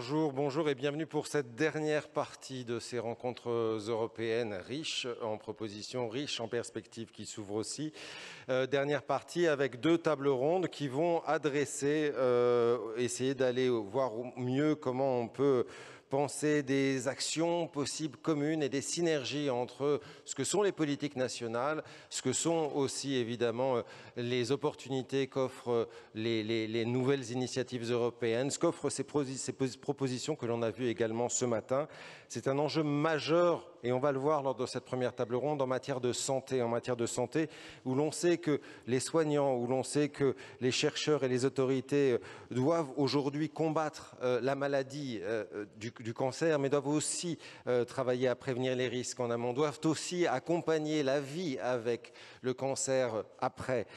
Bonjour, bonjour et bienvenue pour cette dernière partie de ces rencontres européennes riches en propositions, riches en perspectives qui s'ouvrent aussi. Dernière partie avec deux tables rondes qui vont adresser, essayer d'aller voir mieux comment on peut penser des actions possibles communes et des synergies entre ce que sont les politiques nationales, ce que sont aussi évidemment les opportunités qu'offrent les nouvelles initiatives européennes, ce qu'offrent ces propositions que l'on a vues également ce matin. C'est un enjeu majeur, et on va le voir lors de cette première table ronde, en matière de santé, où l'on sait que les soignants, où l'on sait que les chercheurs et les autorités doivent aujourd'hui combattre la maladie du cancer, mais doivent aussi travailler à prévenir les risques en amont, doivent aussi accompagner la vie avec le cancer après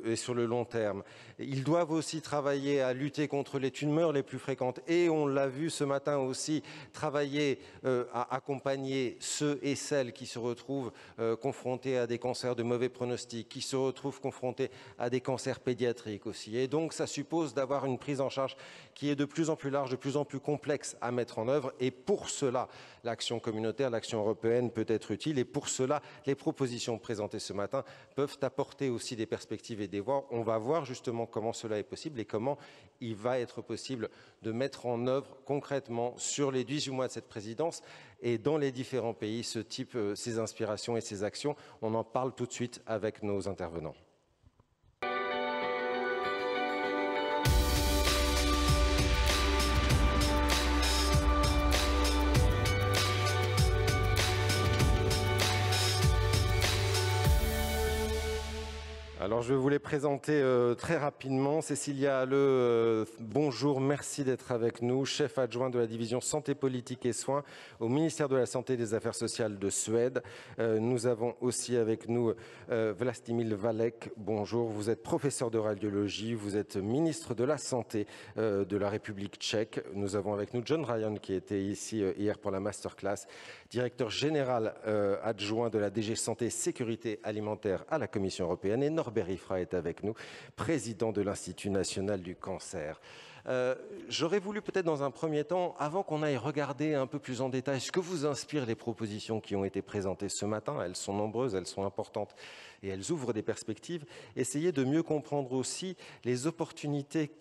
et sur le long terme. Ils doivent aussi travailler à lutter contre les tumeurs les plus fréquentes et, on l'a vu ce matin aussi, travailler à accompagner ceux et celles qui se retrouvent confrontés à des cancers de mauvais pronostic, qui se retrouvent confrontés à des cancers pédiatriques aussi. Et donc, ça suppose d'avoir une prise en charge qui est de plus en plus large, de plus en plus complexe à mettre en œuvre. Et pour cela, l'action communautaire, l'action européenne peut être utile. Et pour cela, les propositions présentées ce matin peuvent apporter aussi des perspectives et des voies. On va voir justement comment cela est possible et comment il va être possible de mettre en œuvre concrètement sur les 18 mois de cette présidence et dans les différents pays ces inspirations et ces actions. On en parle tout de suite avec nos intervenants. Alors, je vais vous les présenter très rapidement. Cecilia HALLE, bonjour, merci d'être avec nous, chef adjoint de la division Santé, politique et soins au Ministère de la Santé et des Affaires sociales de Suède. Nous avons aussi avec nous Vlastimil VÁLEK, bonjour, vous êtes professeur de radiologie, vous êtes ministre de la Santé de la République tchèque. Nous avons avec nous John Ryan qui était ici hier pour la masterclass, directeur général adjoint de la DG Santé Sécurité Alimentaire à la Commission européenne, et Norbert IFRAH est avec nous, président de l'Institut national du cancer. J'aurais voulu peut-être dans un premier temps, avant qu'on aille regarder un peu plus en détail ce que vous inspirent les propositions qui ont été présentées ce matin, elles sont nombreuses, elles sont importantes et elles ouvrent des perspectives, essayer de mieux comprendre aussi les opportunités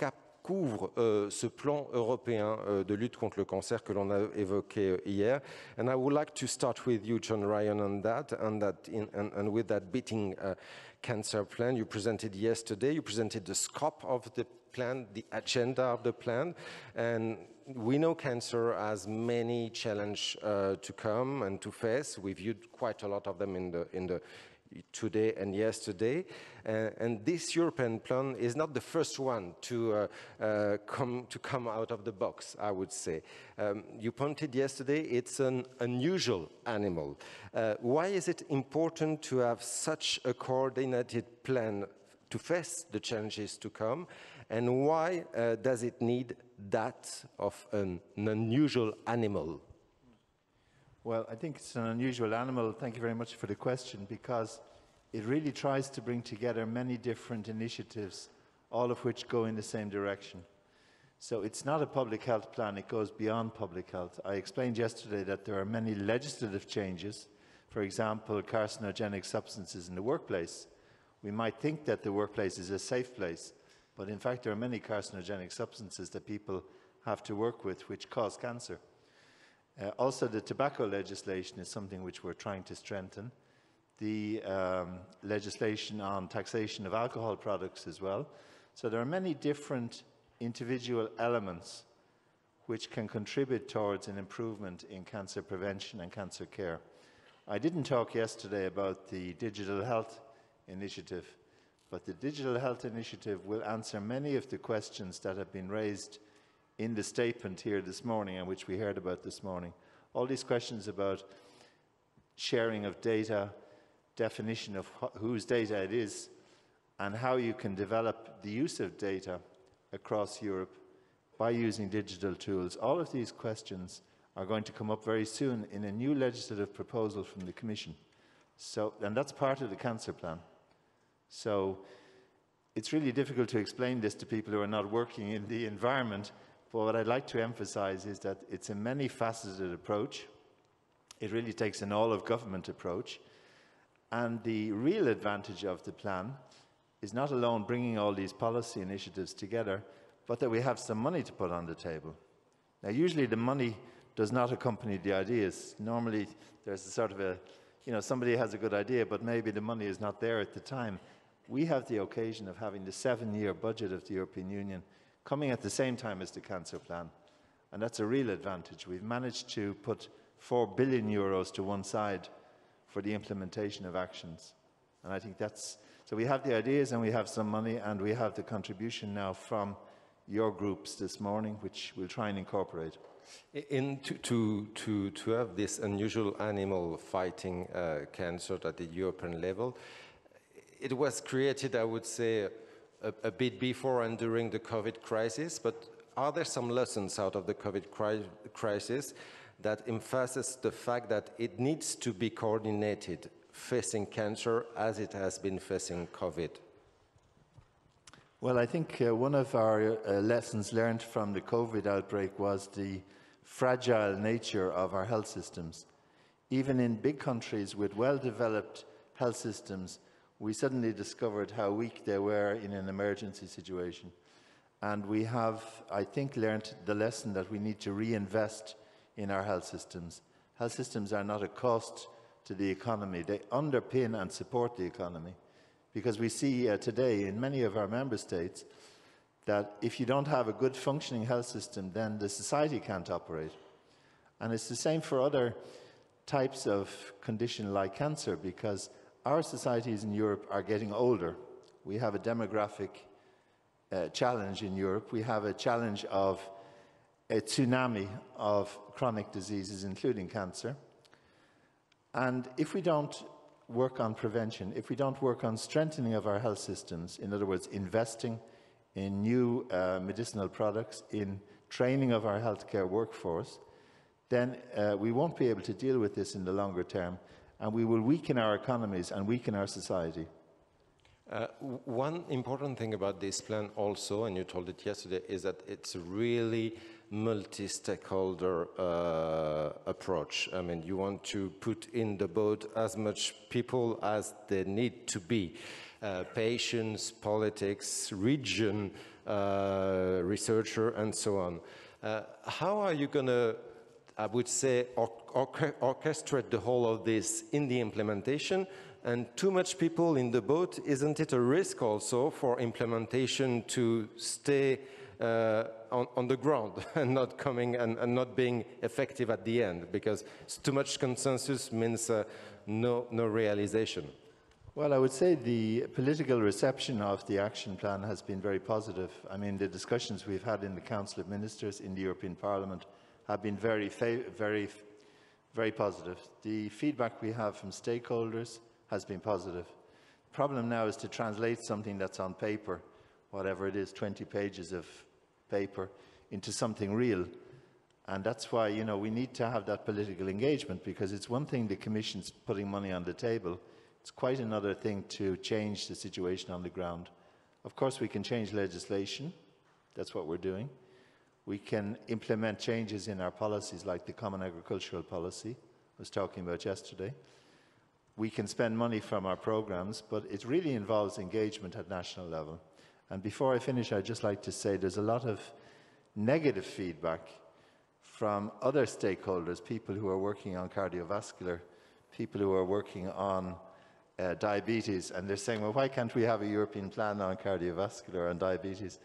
couvre ce plan européen de lutte contre le cancer que l'on a évoqué hier. And I would like to start with you, John Ryan, on that, and with that beating cancer plan you presented yesterday. You presented the scope of the plan, the agenda of the plan, and we know cancer has many challenges to come and to face. We viewed quite a lot of them in the today and yesterday, and this European plan is not the first one to come out of the box, I would say. You pointed yesterday it's an unusual animal. Why is it important to have such a coordinated plan to face the challenges to come, and why does it need that of an unusual animal? Well, I think it's an unusual animal. Thank you very much for the question, because it really tries to bring together many different initiatives, all of which go in the same direction. So it's not a public health plan, it goes beyond public health. I explained yesterday that there are many legislative changes, for example, carcinogenic substances in the workplace. We might think that the workplace is a safe place, but in fact there are many carcinogenic substances that people have to work with which cause cancer. Also, the tobacco legislation is something which we're trying to strengthen. The legislation on taxation of alcohol products as well. So there are many different individual elements which can contribute towards an improvement in cancer prevention and cancer care. I didn't talk yesterday about the digital health initiative, but the digital health initiative will answer many of the questions that have been raised in the statement here this morning and which we heard about this morning. All these questions about sharing of data, definition of whose data it is, and how you can develop the use of data across Europe by using digital tools. All of these questions are going to come up very soon in a new legislative proposal from the Commission. And that's part of the cancer plan. So it's really difficult to explain this to people who are not working in the environment, But what I'd like to emphasize is that it's a many-faceted approach. It really takes an all-of-government approach. And the real advantage of the plan is not alone bringing all these policy initiatives together, but that we have some money to put on the table. Now, usually the money does not accompany the ideas. Normally, there's a sort of a, somebody has a good idea, but maybe the money is not there at the time. We have the occasion of having the 7-year budget of the European Union coming at the same time as the cancer plan. And that's a real advantage. We've managed to put 4 billion euros to one side for the implementation of actions. And I think that's, so we have the ideas and we have some money and we have the contribution now from your groups this morning, which we'll try and incorporate. To have this unusual animal fighting cancer at the European level, it was created, I would say, a bit before and during the COVID crisis, but are there some lessons out of the COVID crisis that emphasize the fact that it needs to be coordinated facing cancer as it has been facing COVID? Well, I think one of our lessons learned from the COVID outbreak was the fragile nature of our health systems. Even in big countries with well-developed health systems, we suddenly discovered how weak they were in an emergency situation. And we have, I think, learned the lesson that we need to reinvest in our health systems. Health systems are not a cost to the economy. They underpin and support the economy. Because we see today in many of our member states that if you don't have a good functioning health system, then the society can't operate. And it's the same for other types of condition like cancer, because our societies in Europe are getting older. We have a demographic challenge in Europe. We have a challenge of a tsunami of chronic diseases, including cancer. And if we don't work on prevention, if we don't work on strengthening of our health systems, in other words, investing in new medicinal products, in training of our healthcare workforce, then we won't be able to deal with this in the longer term, and we will weaken our economies and weaken our society. One important thing about this plan also, and you told it yesterday, is that it's really multi-stakeholder approach. I mean, you want to put in the boat as much people as they need to be. Patients, politics, region, researcher, and so on. How are you going to, I would say, orchestrate the whole of this in the implementation? And too much people in the boat, isn't it a risk also for implementation to stay on the ground and not coming and not being effective at the end? Because too much consensus means no realization. Well, I would say the political reception of the action plan has been very positive. I mean, the discussions we've had in the Council of Ministers in the European Parliament have been very positive. The feedback we have from stakeholders has been positive. The problem now is to translate something that's on paper, whatever it is, 20 pages of paper, into something real. And that's why, you know, we need to have that political engagement, because it's one thing the Commission's putting money on the table. It's quite another thing to change the situation on the ground. Of course, we can change legislation. That's what we're doing. We can implement changes in our policies, like the Common Agricultural Policy I was talking about yesterday. We can spend money from our programs, but it really involves engagement at national level. And before I finish, I'd just like to say there's a lot of negative feedback from other stakeholders, people who are working on cardiovascular, people who are working on diabetes, and they're saying, well, why can't we have a European plan on cardiovascular and diabetes?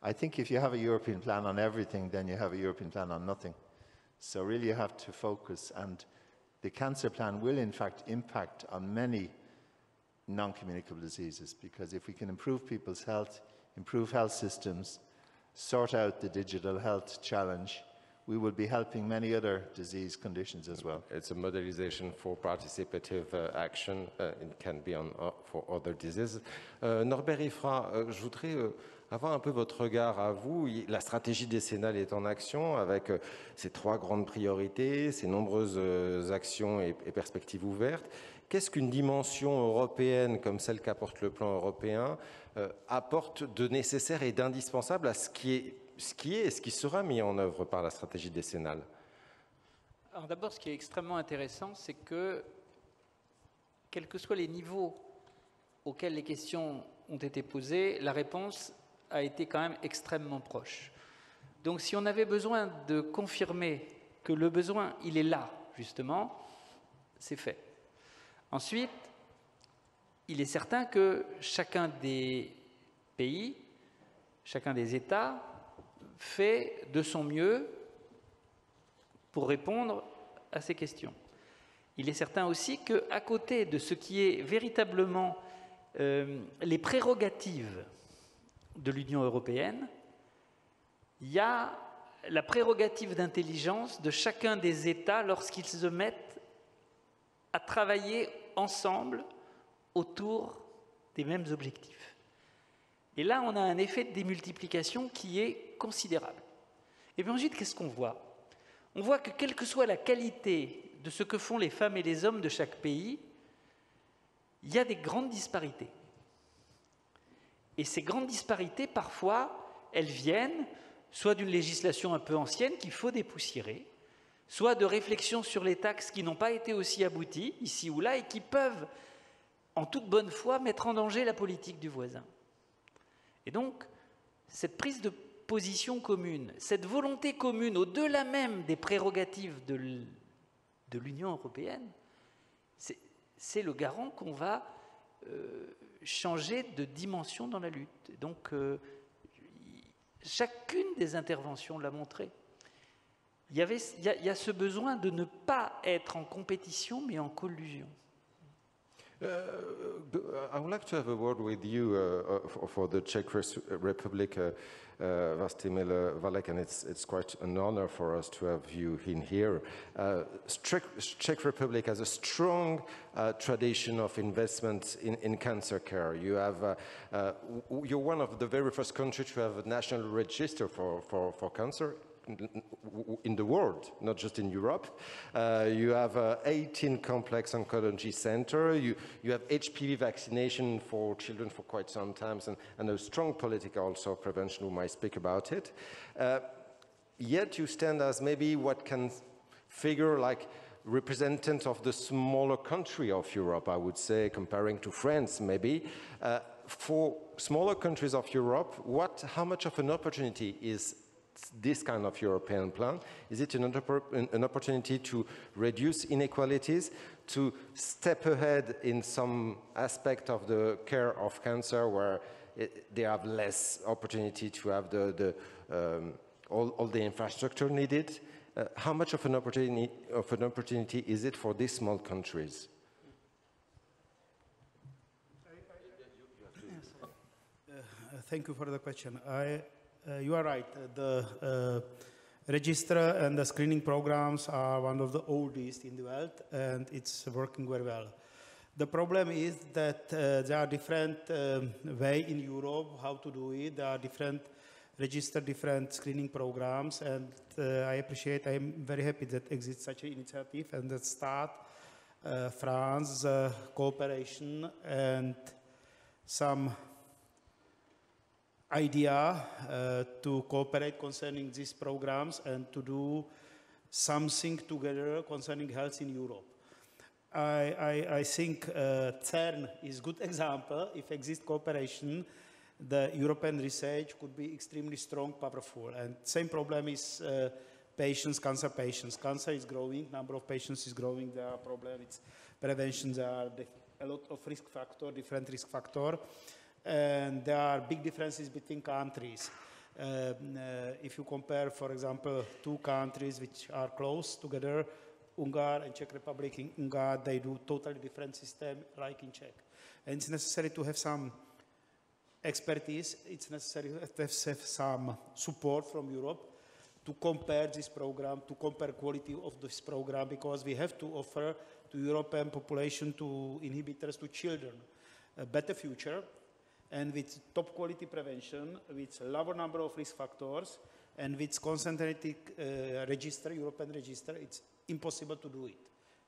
I think if you have a European plan on everything, then you have a European plan on nothing. So really you have to focus, and the cancer plan will in fact impact on many non-communicable diseases, because if we can improve people's health, improve health systems, sort out the digital health challenge, we will be helping many other disease conditions as well. It's a modelization for participative action. It can be on for other diseases. Norbert IFRAH, je voudrais avoir un peu votre regard à vous. La stratégie décennale est en action avec ces 3 grandes priorités, ces nombreuses actions et perspectives ouvertes. Qu'est-ce qu'une dimension européenne comme celle qu'apporte le plan européen apporte de nécessaire et d'indispensable à ce qui est ce qui est et ce qui sera mis en œuvre par la stratégie décennale? Alors d'abord, ce qui est extrêmement intéressant, c'est que, quels que soient les niveaux auxquels les questions ont été posées, la réponse a été quand même extrêmement proche. Donc si on avait besoin de confirmer que le besoin, il est là, justement, c'est fait. Ensuite, il est certain que chacun des pays, chacun des États fait de son mieux pour répondre à ces questions. Il est certain aussi qu'à côté de ce qui est véritablement les prérogatives de l'Union européenne, il y a la prérogative d'intelligence de chacun des États lorsqu'ils se mettent à travailler ensemble autour des mêmes objectifs. Et là, on a un effet de démultiplication qui est considérable. Et puis ensuite, qu'est-ce qu'on voit? On voit que quelle que soit la qualité de ce que font les femmes et les hommes de chaque pays, il y a des grandes disparités. Et ces grandes disparités, parfois, elles viennent soit d'une législation un peu ancienne qu'il faut dépoussiérer, soit de réflexions sur les taxes qui n'ont pas été aussi abouties, ici ou là, et qui peuvent, en toute bonne foi, mettre en danger la politique du voisin. Et donc, cette prise de position commune, cette volonté commune, au-delà même des prérogatives de l'Union européenne, c'est le garant qu'on va changer de dimension dans la lutte. Et donc, chacune des interventions l'a montré. Il y a ce besoin de ne pas être en compétition, mais en collusion. I would like to have a word with you for the Czech Republic, Vlastimil VÁLEK, and it's quite an honor for us to have you in here. Czech Republic has a strong tradition of investment in cancer care. You have, you're one of the very first countries to have a national register for cancer in the world, not just in Europe. You have 18 complex oncology centers. You have HPV vaccination for children for quite some time, and a strong political also prevention, we might speak about it. Yet you stand as maybe what can figure like representative of the smaller country of Europe, I would say, comparing to France maybe. For smaller countries of Europe, how much of an opportunity is this kind of European plan? Is it an opportunity to reduce inequalities, to step ahead in some aspect of the care of cancer where they have less opportunity to have all the infrastructure needed? How much of an opportunity is it for these small countries? Thank you for the question. You are right. The register and the screening programs are one of the oldest in the world, and it's working very well. The problem is that there are different ways in Europe how to do it. There are different register, different screening programs, and I'm very happy that exists such an initiative and that start France cooperation and some idea to cooperate concerning these programs and to do something together concerning health in Europe. I think CERN is a good example. If exists cooperation, the European research could be extremely strong, powerful. And same problem is patients, cancer patients. Cancer is growing, number of patients is growing. There are problems with prevention. There are a lot of risk factors, different risk factors. And there are big differences between countries. If you compare, for example, two countries which are close together, Hungary and Czech Republic, in Hungary they do totally different system like in Czech. And it's necessary to have some expertise, it's necessary to have some support from Europe to compare this program, to compare quality of this program, because we have to offer to European population, to inhibitors, to children, a better future. And with top quality prevention, with a lower number of risk factors, and with concentrated register, European register, it's impossible to do it.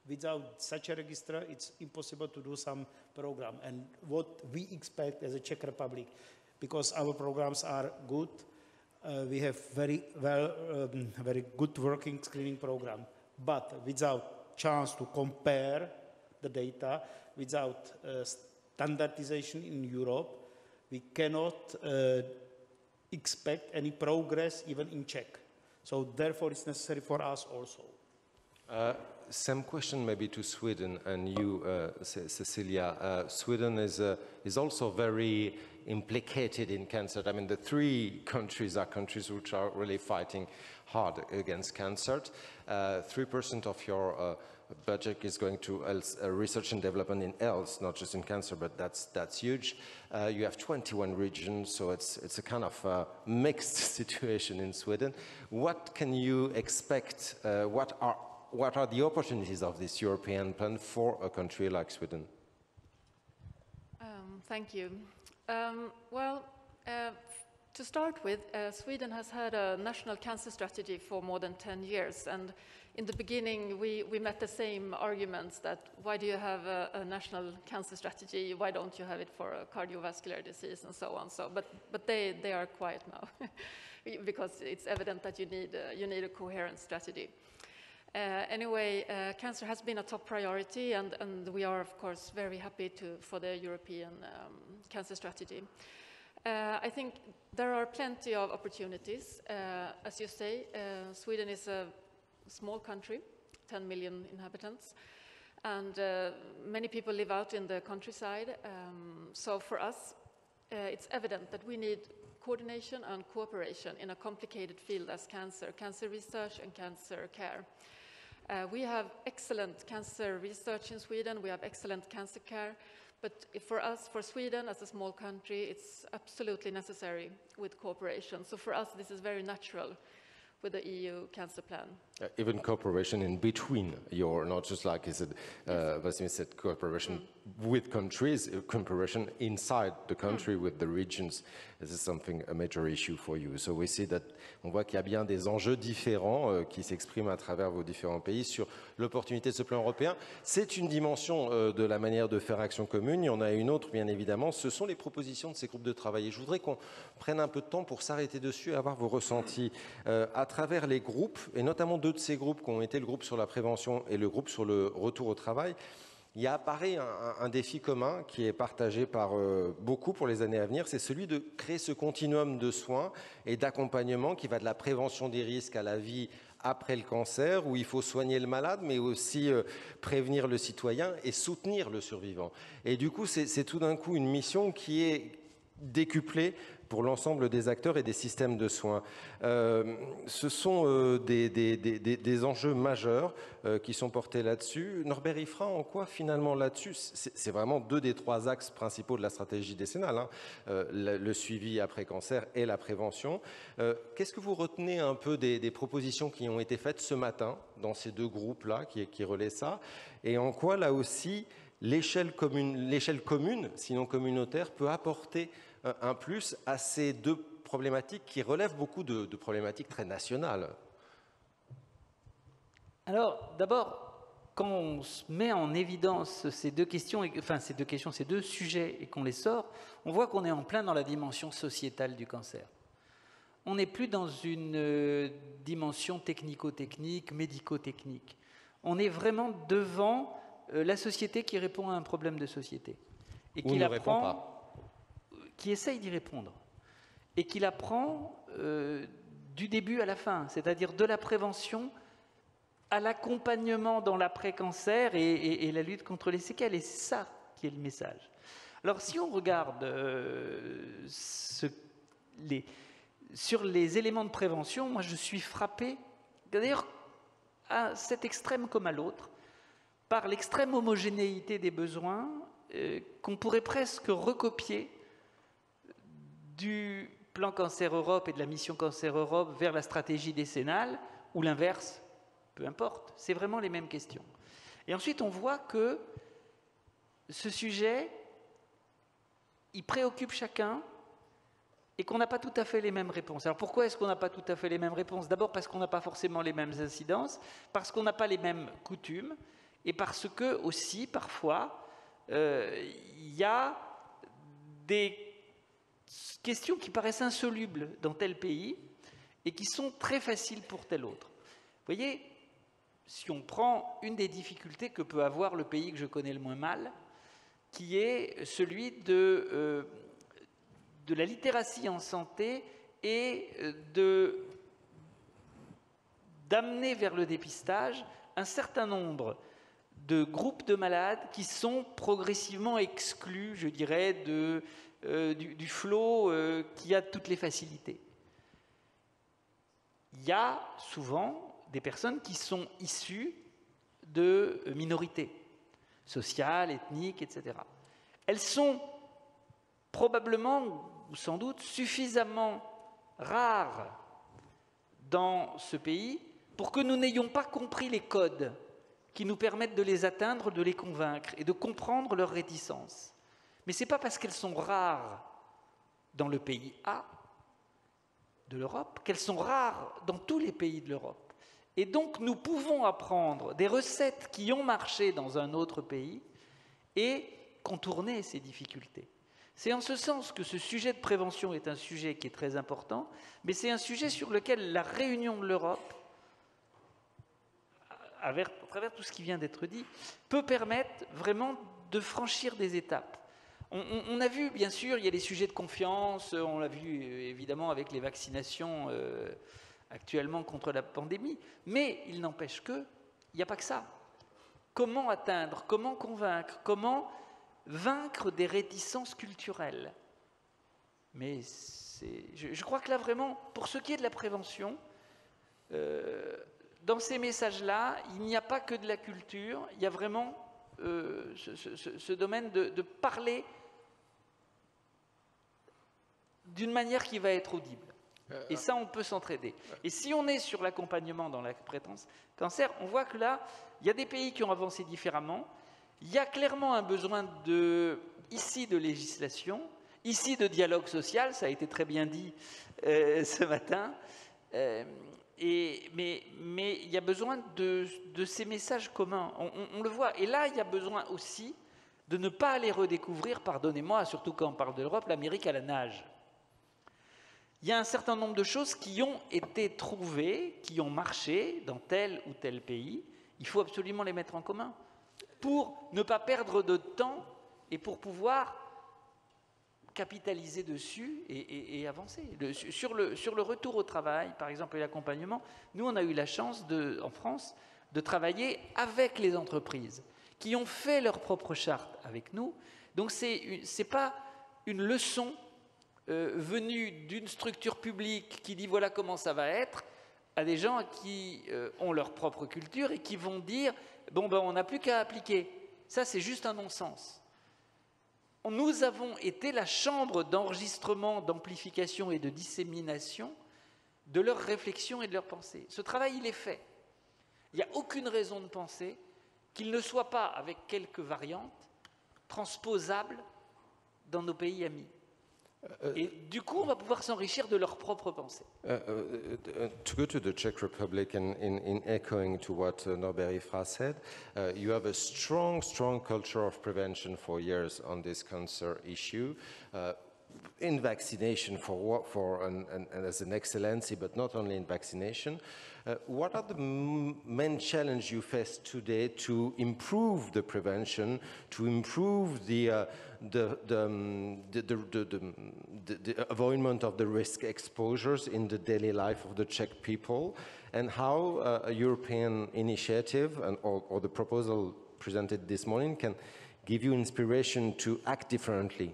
Without such a register, it's impossible to do some program. And what we expect as a Czech Republic, because our programs are good, we have very good working screening program, but without chance to compare the data, without standardization in Europe, we cannot expect any progress even in Czech. So therefore it's necessary for us also. Same question maybe to Sweden and you, Cecilia. Sweden is also very implicated in cancer. I mean, the three countries are countries which are really fighting hard against cancer. 3% of your budget is going to research and development in health, not just in cancer, but that's huge. You have 21 regions, so it's a kind of mixed situation in Sweden. What can you expect? What are the opportunities of this European plan for a country like Sweden? Thank you. To start with, Sweden has had a national cancer strategy for more than 10 years, and in the beginning we met the same arguments that why do you have a national cancer strategy, why don't you have it for a cardiovascular disease and so on. But they are quiet now because it's evident that you need a coherent strategy. Anyway, cancer has been a top priority, and we are of course very happy for the European cancer strategy. I think there are plenty of opportunities. As you say, Sweden is a small country, 10 million inhabitants, and many people live out in the countryside. So for us, it's evident that we need coordination and cooperation in a complicated field as cancer research and cancer care. We have excellent cancer research in Sweden, we have excellent cancer care, but for us, for Sweden as a small country, it's absolutely necessary with cooperation. So for us, this is very natural with the EU cancer plan. Even cooperation in between, not just like Vlastimil said, cooperation with countries, cooperation inside the country with the regions. This is a major issue for you. So we see that on voit qu'il y a bien des enjeux différents qui s'expriment à travers vos différents pays sur l'opportunité de ce plan européen. C'est une dimension de la manière de faire action commune. Il y en a une autre, bien évidemment. Ce sont les propositions de ces groupes de travail. Et je voudrais qu'on prenne un peu de temps pour s'arrêter dessus et avoir vos ressentis à travers les groupes, et notamment deux de ces groupes qui ont été le groupe sur la prévention et le groupe sur le retour au travail. Il y a apparaît un défi commun qui est partagé par beaucoup pour les années à venir, c'est celui de créer ce continuum de soins et d'accompagnement qui va de la prévention des risques à la vie après le cancer, où il faut soigner le malade, mais aussi prévenir le citoyen et soutenir le survivant. Et du coup, c'est tout d'un coup une mission qui est décuplée pour l'ensemble des acteurs et des systèmes de soins. Ce sont des enjeux majeurs qui sont portés là-dessus. Norbert IFRAH, en quoi finalement là-dessus, c'est vraiment deux des trois axes principaux de la stratégie décennale, hein, le suivi après cancer et la prévention. Qu'est-ce que vous retenez un peu des propositions qui ont été faites ce matin dans ces deux groupes-là qui relaient ça, et en quoi là aussi l'échelle commune, sinon communautaire, peut apporter un plus à ces deux problématiques qui relèvent beaucoup de problématiques très nationales? Alors, d'abord, quand on met en évidence ces deux questions, ces deux sujets, et qu'on les sort, on voit qu'on est en plein dans la dimension sociétale du cancer. On n'est plus dans une dimension technico-technique, médico-technique. On est vraiment devant la société qui répond à un problème de société. Et qui ne répond pas. Qui essaye d'y répondre et qui la prend du début à la fin, c'est-à-dire de la prévention à l'accompagnement dans l'après-cancer et la lutte contre les séquelles. Et c'est ça qui est le message. Alors si on regarde sur les éléments de prévention, moi je suis frappé, d'ailleurs à cet extrême comme à l'autre, par l'extrême homogénéité des besoins qu'on pourrait presque recopier du plan Cancer Europe et de la mission Cancer Europe vers la stratégie décennale, ou l'inverse, peu importe, c'est vraiment les mêmes questions. Et ensuite, on voit que ce sujet, il préoccupe chacun et qu'on n'a pas tout à fait les mêmes réponses. Alors pourquoi est-ce qu'on n'a pas tout à fait les mêmes réponses? D'abord parce qu'on n'a pas forcément les mêmes incidences, parce qu'on n'a pas les mêmes coutumes, et parce que aussi, parfois, il y a des questions qui paraissent insolubles dans tel pays et qui sont très faciles pour tel autre. Vous voyez, si on prend une des difficultés que peut avoir le pays que je connais le moins mal, qui est celui de la littératie en santé et d'amener vers le dépistage un certain nombre de groupes de malades qui sont progressivement exclus, je dirais, du flot qui a toutes les facilités. Il y a souvent des personnes qui sont issues de minorités sociales, ethniques, etc. Elles sont probablement, ou sans doute, suffisamment rares dans ce pays pour que nous n'ayons pas compris les codes qui nous permettent de les atteindre, de les convaincre et de comprendre leurs réticences. Mais ce n'est pas parce qu'elles sont rares dans le pays A de l'Europe qu'elles sont rares dans tous les pays de l'Europe. Et donc nous pouvons apprendre des recettes qui ont marché dans un autre pays et contourner ces difficultés. C'est en ce sens que ce sujet de prévention est un sujet qui est très important, mais c'est un sujet sur lequel la réunion de l'Europe, à travers tout ce qui vient d'être dit, peut permettre vraiment de franchir des étapes. On a vu, bien sûr, il y a les sujets de confiance, on l'a vu évidemment avec les vaccinations actuellement contre la pandémie, mais il n'empêche qu'il n'y a pas que ça. Comment atteindre, comment convaincre, comment vaincre des réticences culturelles? Mais je crois que là vraiment, pour ce qui est de la prévention, dans ces messages-là, il n'y a pas que de la culture, il y a vraiment ce domaine de parler d'une manière qui va être audible. Et ça, on peut s'entraider. Et si on est sur l'accompagnement dans la prévention cancer, on voit que là, il y a des pays qui ont avancé différemment. Il y a clairement un besoin ici de législation, ici de dialogue social, ça a été très bien dit ce matin. Mais il y a besoin de ces messages communs. On le voit. Et là, il y a besoin aussi de ne pas aller redécouvrir, pardonnez-moi, surtout quand on parle de l'Europe, l'Amérique à la nage. Il y a un certain nombre de choses qui ont été trouvées, qui ont marché dans tel ou tel pays. Il faut absolument les mettre en commun pour ne pas perdre de temps et pour pouvoir capitaliser dessus et avancer. Sur le retour au travail, par exemple, et l'accompagnement, nous, on a eu la chance, en France, de travailler avec les entreprises qui ont fait leur propre charte avec nous. Donc, ce n'est pas une leçon venue d'une structure publique qui dit « voilà comment ça va être », à des gens qui ont leur propre culture et qui vont dire « bon, ben, on n'a plus qu'à appliquer ». Ça, c'est juste un non-sens. Nous avons été la chambre d'enregistrement, d'amplification et de dissémination de leurs réflexions et de leurs pensées. Ce travail, il est fait. Il n'y a aucune raison de penser qu'il ne soit pas, avec quelques variantes, transposable dans nos pays amis. Et du coup, on va pouvoir s'enrichir de leurs propres pensées. To go to the Czech Republic and in echoing to what Norbert IFRAH said, you have a strong culture of prevention for years on this cancer issue. In vaccination and as an excellency, but not only in vaccination. What are the main challenges you face today to improve the prevention, to improve the avoidance of the risk exposures in the daily life of the Czech people, and how a European initiative or the proposal presented this morning can give you inspiration to act differently?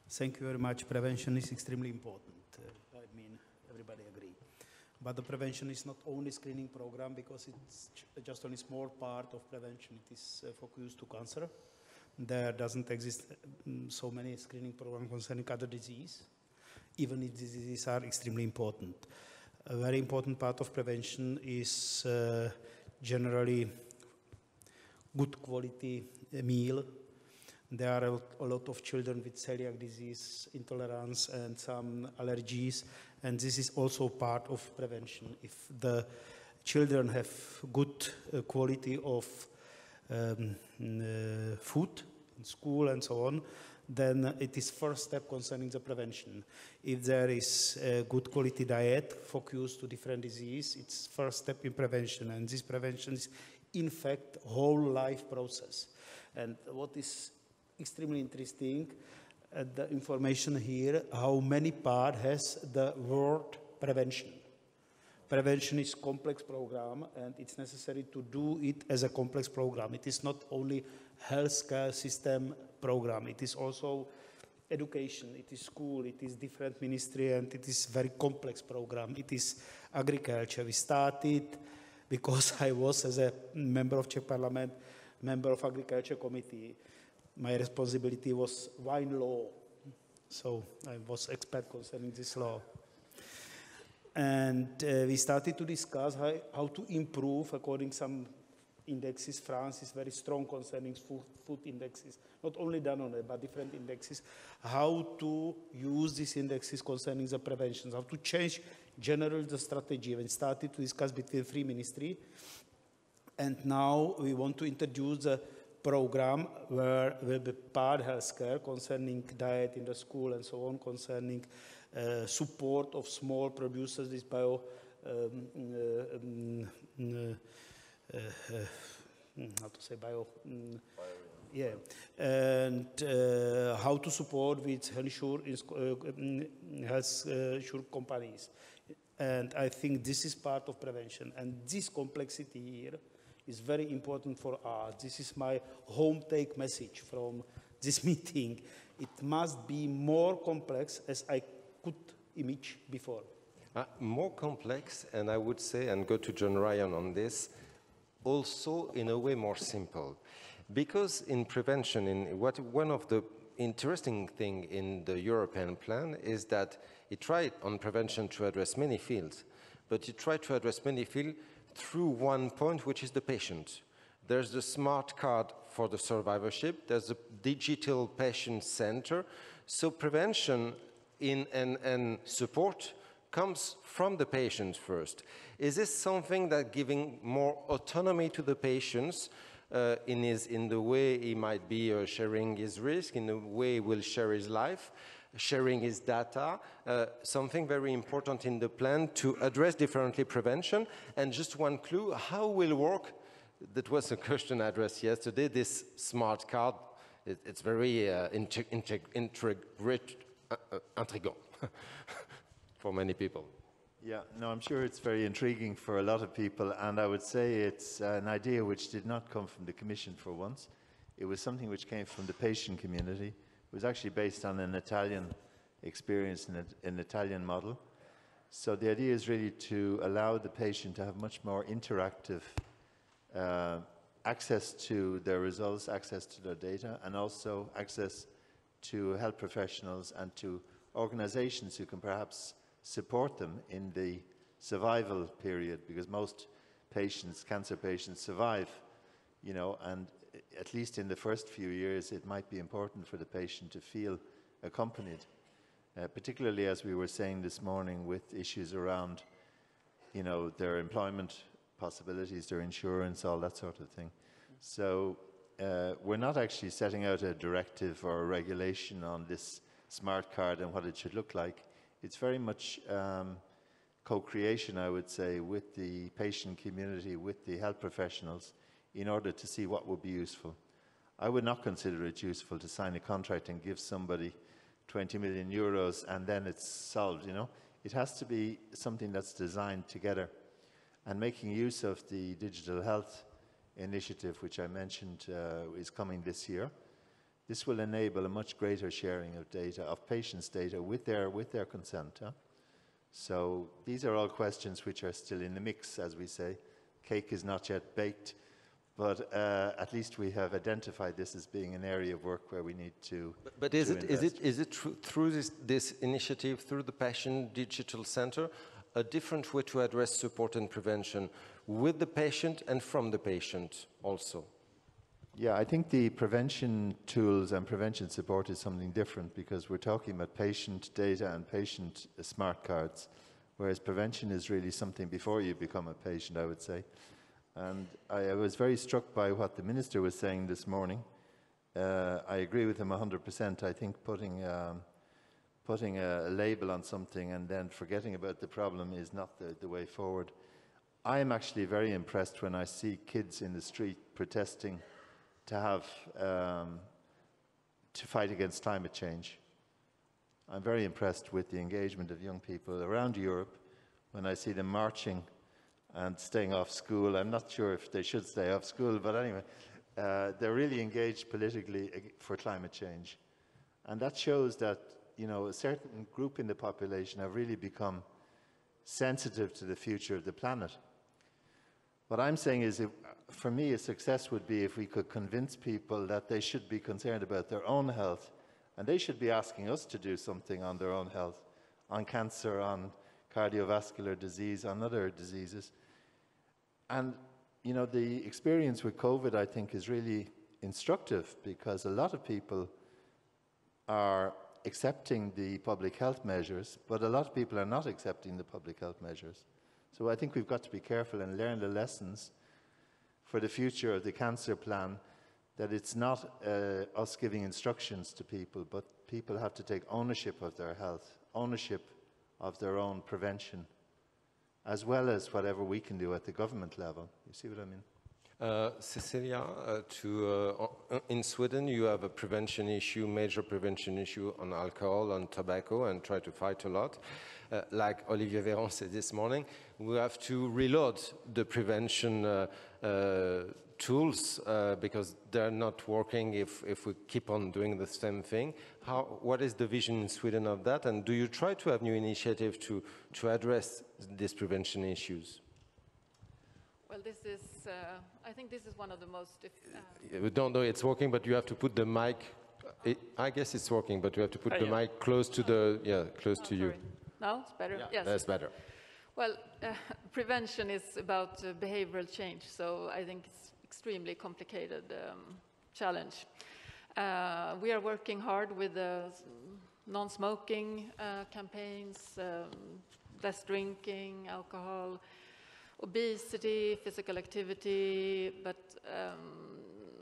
Thank you very much. Prevention is extremely important. I mean, everybody agree. But the prevention is not only screening program because it's just only a small part of prevention. It is focused to cancer. There doesn't exist so many screening programs concerning other diseases, even if diseases are extremely important. A very important part of prevention is generally good quality meal. There are a lot of children with celiac disease, intolerance, and some allergies, and this is also part of prevention. If the children have good quality of food in school and so on, then it is first step concerning the prevention. If there is a good quality diet focused to different disease, it's first step in prevention, and this prevention is in fact whole life process. And what is extremely interesting, the information here, how many part has the word prevention. Prevention is complex program, and it's necessary to do it as a complex program. It is not only healthcare system program, it is also education, it is school, it is different ministry, and it is very complex program. It is agriculture. We started, because I was, as a member of Czech Parliament, member of Agriculture Committee, my responsibility was wine law. So I was expert concerning this law. And we started to discuss how to improve according some indexes. France is very strong concerning food indexes, not only Danone, but different indexes. How to use these indexes concerning the prevention, how to change generally the strategy. We started to discuss between 3 ministries. And now we want to introduce a program where will be part healthcare concerning diet in the school and so on, concerning support of small producers, this how to say yeah, and how to support with health insurance companies. And I think this is part of prevention. And this complexity here is very important for us. This is my home take message from this meeting. It must be more complex as I could imagine before. More complex, and I would say, and go to John Ryan on this, also in a way more simple. Because in prevention, one of the interesting things in the European plan is that it tried on prevention to address many fields, but it tried to address many fields through one point, which is the patient. There's the smart card for the survivorship, there's a digital patient center, so prevention and support comes from the patient first. Is this something that giving more autonomy to the patients in the way he might be sharing his risk, in the way he will share his life, sharing his data, something very important in the plan to address differently prevention? And just one clue, how will work, that was a question addressed yesterday, this smart card, it's very intriguing for many people. Yeah, no, I'm sure it's very intriguing for a lot of people, and I would say it's an idea which did not come from the Commission for once. It was something which came from the patient community. It was actually based on an Italian experience, an Italian model. So the idea is really to allow the patient to have much more interactive access to their results, access to their data, and also access to health professionals and to organizations who can perhaps support them in the survival period, because most patients, cancer patients, survive, you know, and at least in the first few years it might be important for the patient to feel accompanied, particularly as we were saying this morning with issues around, you know, their employment possibilities, their insurance, all that sort of thing. So we're not actually setting out a directive or a regulation on this smart card and what it should look like. It's very much co-creation, I would say, with the patient community, with the health professionals, in order to see what would be useful. I would not consider it useful to sign a contract and give somebody 20 million euros and then it's solved, you know. It has to be something that's designed together. And making use of the digital health initiative, which I mentioned is coming this year, this will enable a much greater sharing of data, of patients' data, with their consent. Huh? So these are all questions which are still in the mix, as we say. Cake is not yet baked, but at least we have identified this as being an area of work where we need to. But is it through this initiative, through the Patient Digital Center, a different way to address support and prevention with the patient and from the patient also? Yeah, I think the prevention tools and prevention support is something different, because we're talking about patient data and patient smart cards, whereas prevention is really something before you become a patient, I would say. And I was very struck by what the Minister was saying this morning, I agree with him 100%. I think putting a label on something and then forgetting about the problem is not the way forward. I am actually very impressed when I see kids in the street protesting to fight against climate change. I'm very impressed with the engagement of young people around Europe when I see them marching and staying off school. I'm not sure if they should stay off school, but anyway, they're really engaged politically for climate change. And that shows that, you know, a certain group in the population have really become sensitive to the future of the planet. What I'm saying is, for me, a success would be if we could convince people that they should be concerned about their own health, and they should be asking us to do something on their own health, on cancer, on cardiovascular disease, on other diseases. And, you know, the experience with COVID, I think, is really instructive, because a lot of people are accepting the public health measures, but a lot of people are not accepting the public health measures. So I think we've got to be careful and learn the lessons for the future of the cancer plan, that it's not us giving instructions to people, but people have to take ownership of their health, ownership of their own prevention, as well as whatever we can do at the government level. You see what I mean? Cecilia, in Sweden you have a prevention issue, major prevention issue on alcohol, on tobacco, and try to fight a lot. Like Olivier Véran said this morning, we have to reload the prevention tools because they're not working if we keep on doing the same thing. What is the vision in Sweden of that, and do you try to have new initiatives to address these prevention issues? Well, this is, I think this is one of the most... We don't know it's working, but you have to put the mic... I guess it's working, but you have to put the mic close to the... close to you. Now it's better? Yeah, yes. That's better. Well, prevention is about behavioral change, so I think it's extremely complicated challenge. We are working hard with non-smoking campaigns, less drinking, alcohol, obesity, physical activity, but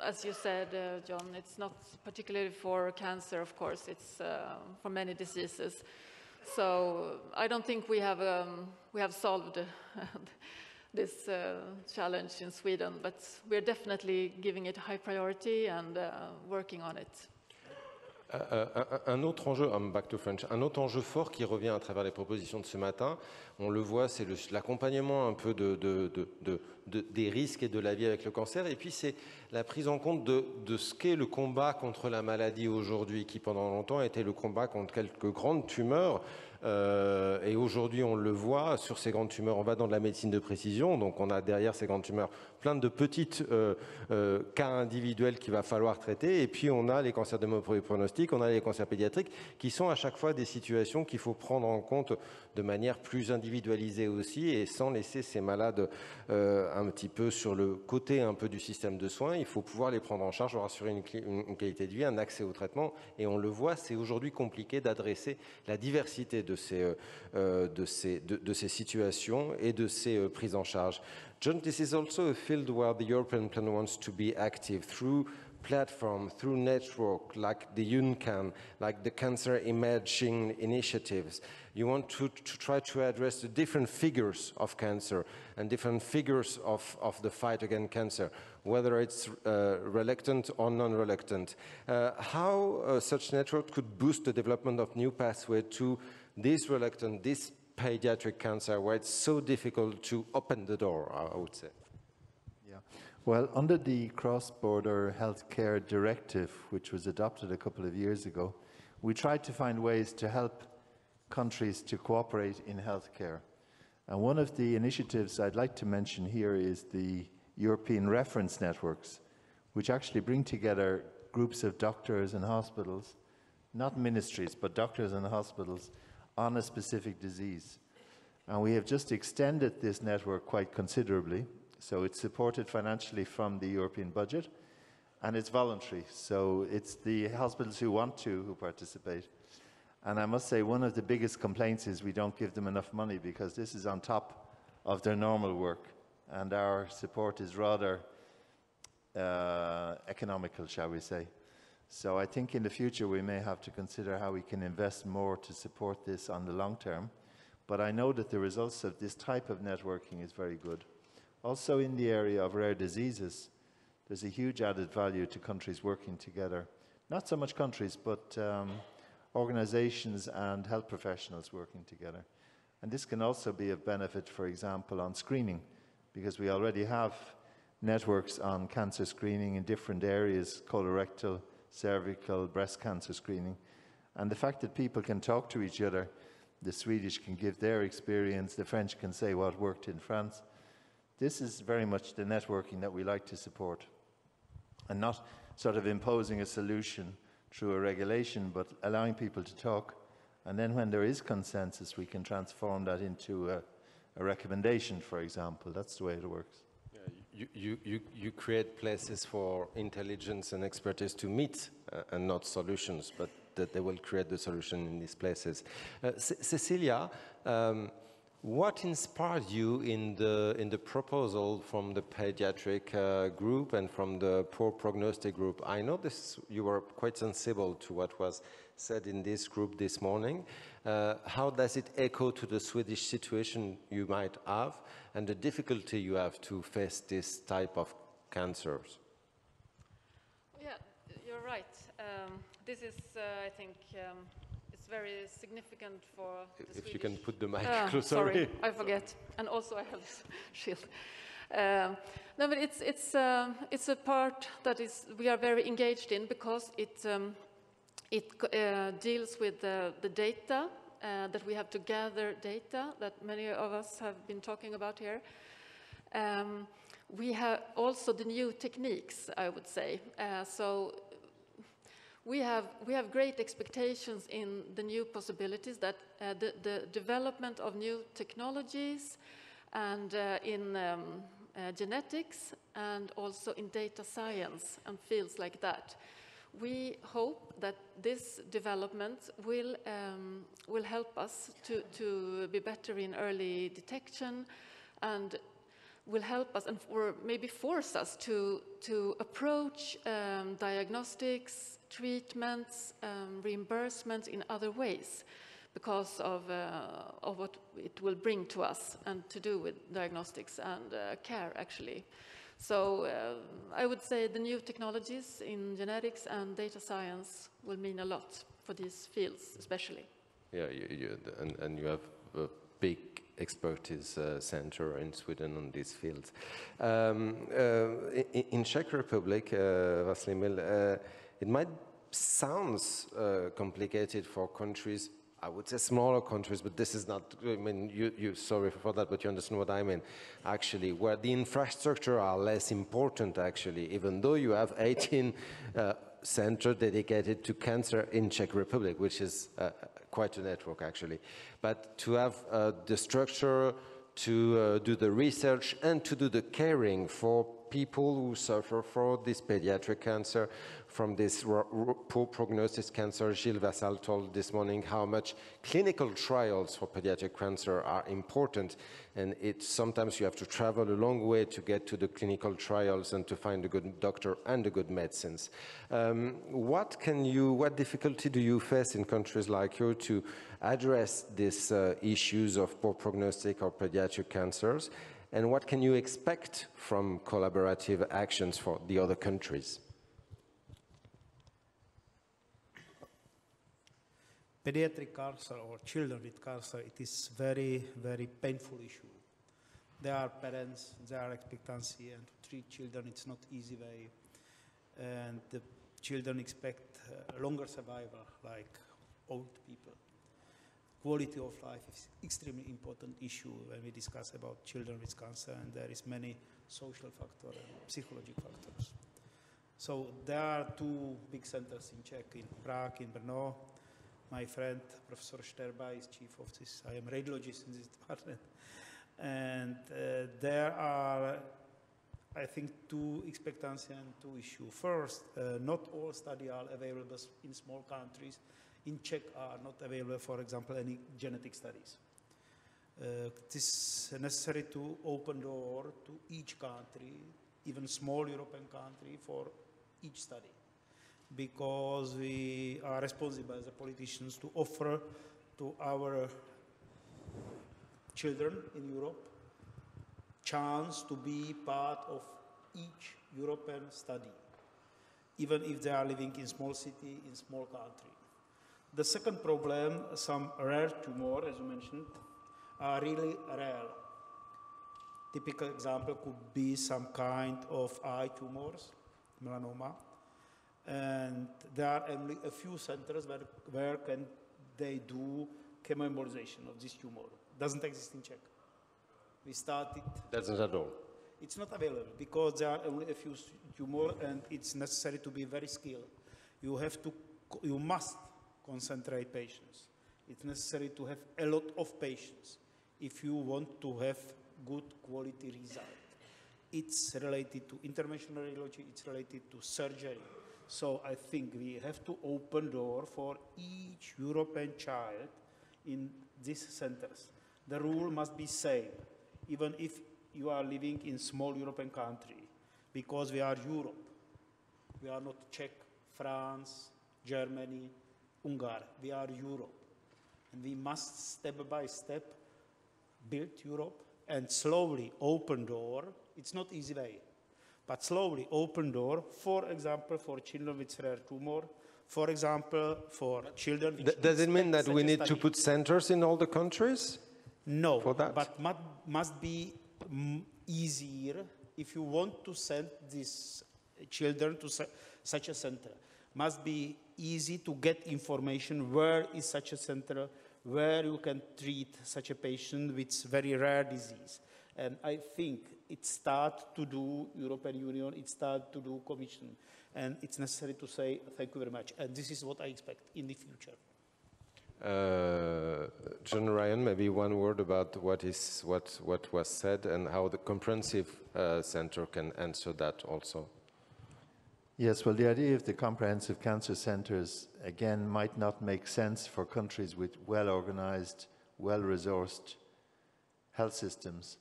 as you said, John, it's not particularly for cancer, of course, it's for many diseases. So I don't think we have solved this challenge in Sweden, but we're definitely giving it high priority and working on it. Un autre enjeu, I'm back to French, un autre enjeu fort qui revient à travers les propositions de ce matin, on le voit, c'est l'accompagnement un peu des risques et de la vie avec le cancer, et puis c'est la prise en compte de ce qu'est le combat contre la maladie aujourd'hui, qui pendant longtemps a été le combat contre quelques grandes tumeurs. Et aujourd'hui, on le voit, sur ces grandes tumeurs, on va dans de la médecine de précision, donc on a derrière ces grandes tumeurs plein de petites cas individuels qu'il va falloir traiter, et puis on a les cancers de mauvais pronostic, on a les cancers pédiatriques, qui sont à chaque fois des situations qu'il faut prendre en compte de manière plus individualisée aussi, et sans laisser ces malades un petit peu sur le côté un peu du système de soins. Il faut pouvoir les prendre en charge, leur assurer une qualité de vie, un accès au traitement, et on le voit, c'est aujourd'hui compliqué d'adresser la diversité de ces situations et de ces prises en charge. John, this is also a field where the European Plan wants to be active through platform, through network, like the UNCAN, like the Cancer Imaging Initiatives. You want to try to address the different figures of cancer and different figures of the fight against cancer, whether it's reluctant or non-reluctant. How such network could boost the development of new pathways to this reluctant, this pediatric cancer, where it's so difficult to open the door, I would say? Yeah. Well, under the Cross-Border Healthcare Directive, which was adopted a couple of years ago, we tried to find ways to help countries to cooperate in healthcare. And one of the initiatives I'd like to mention here is the European reference networks, which actually bring together groups of doctors and hospitals, not ministries, but doctors and hospitals, on a specific disease. And we have just extended this network quite considerably. So it's supported financially from the European budget, and it's voluntary. So it's the hospitals who want to who participate. And I must say, one of the biggest complaints is we don't give them enough money, because this is on top of their normal work. And our support is rather economical, shall we say. So I think in the future we may have to consider how we can invest more to support this on the long term. But I know that the results of this type of networking is very good. Also in the area of rare diseases, there's a huge added value to countries working together. Not so much countries, but organizations and health professionals working together. And this can also be of benefit, for example, on screening, because we already have networks on cancer screening in different areas, colorectal, cervical, breast cancer screening. And the fact that people can talk to each other, the Swedish can give their experience, the French can say what worked in France. This is very much the networking that we like to support. And not sort of imposing a solution through a regulation, but allowing people to talk. And then when there is consensus, we can transform that into a recommendation, for example. That's the way it works. You create places for intelligence and expertise to meet and not solutions, but that they will create the solution in these places. Cecilia, what inspired you in the proposal from the pediatric group and from the poor prognostic group? I know you were quite sensible to what was said in this group this morning. How does it echo to the Swedish situation you might have and the difficulty you have to face this type of cancers? Yeah, you're right. This is, I think, it's very significant for the Swedish... If you can put the mic closer. Sorry, I forget. And also I have this shield. No, but it's a part that we are very engaged in because it deals with the data, that we have to gather data that many of us have been talking about here. We have also the new techniques, I would say. So we have great expectations in the new possibilities that the development of new technologies and in genetics and also in data science and fields like that. We hope that this development will help us to be better in early detection and will help us or maybe force us to approach diagnostics, treatments, reimbursements in other ways because of what it will bring to us and to do with diagnostics and care, actually. So I would say the new technologies in genetics and data science will mean a lot for these fields, especially. Yeah, and you have a big expertise center in Sweden on these fields. In Czech Republic, Vlastimil, it might sound complicated for countries, I would say smaller countries, but this is not, I mean, you sorry for that, but you understand what I mean. Actually, where the infrastructure are less important, actually, even though you have 18 centers dedicated to cancer in Czech Republic, which is quite a network, actually. But to have the structure, to do the research, and to do the caring for people who suffer from this pediatric cancer, from this poor prognosis cancer. Gilles Vassal told this morning how much clinical trials for pediatric cancer are important, and sometimes you have to travel a long way to get to the clinical trials and to find a good doctor and the good medicines. What difficulty do you face in countries like yours to address these issues of poor prognostic or pediatric cancers? And what can you expect from collaborative actions for the other countries? Pediatric cancer or children with cancer, it is very, very painful issue. There are parents, there are expectancy, and to treat children, it's not easy way. And the children expect longer survival, like old people. Quality of life is extremely important issue when we discuss about children with cancer, and there is many social factors and psychological factors. So there are two big centers in Czech, in Prague, in Brno. My friend, Professor Sterba, is chief of this. I am radiologist in this department. And there are, I think, two expectancy and two issues. First, not all studies are available in small countries. In Czech are not available, for example, any genetic studies. It is necessary to open the door to each country, even small European country, for each study. because we are responsible as a politicians to offer to our children in Europe chance to be part of each European study, even if they are living in small city, in small country. The second problem, some rare tumor, as you mentioned, are really rare. Typical example could be some kind of eye tumors, melanoma, and there are only a few centers where can they do chemoembolization of this tumor. Doesn't exist in Czech. We started. Doesn't at all. It's not available because there are only a few tumors and it's necessary to be very skilled. You must concentrate patients. It's necessary to have a lot of patients if you want to have good quality result. It's related to interventional radiology, it's related to surgery. So I think we have to open door for each European child in these centers. The rule must be same, even if you are living in small European country, because we are Europe. We are not Czech, France, Germany, Hungary. We are Europe. And we must step by step build Europe and slowly open door. It's not easy way, but slowly open door, for example, for children with rare tumor, for example, for children with Does it mean that we need to put centers in all the countries? No, for that? But must be easier if you want to send these children to such a center. Must be easy to get information where is such a center, where you can treat such a patient with very rare disease. And I think it starts to do European Union, it starts to do Commission. And it's necessary to say thank you very much. And this is what I expect in the future. John Ryan, maybe one word about what was said and how the comprehensive center can answer that also. Yes, well, the idea of the comprehensive cancer centres, again, might not make sense for countries with well-organised, well-resourced health systems.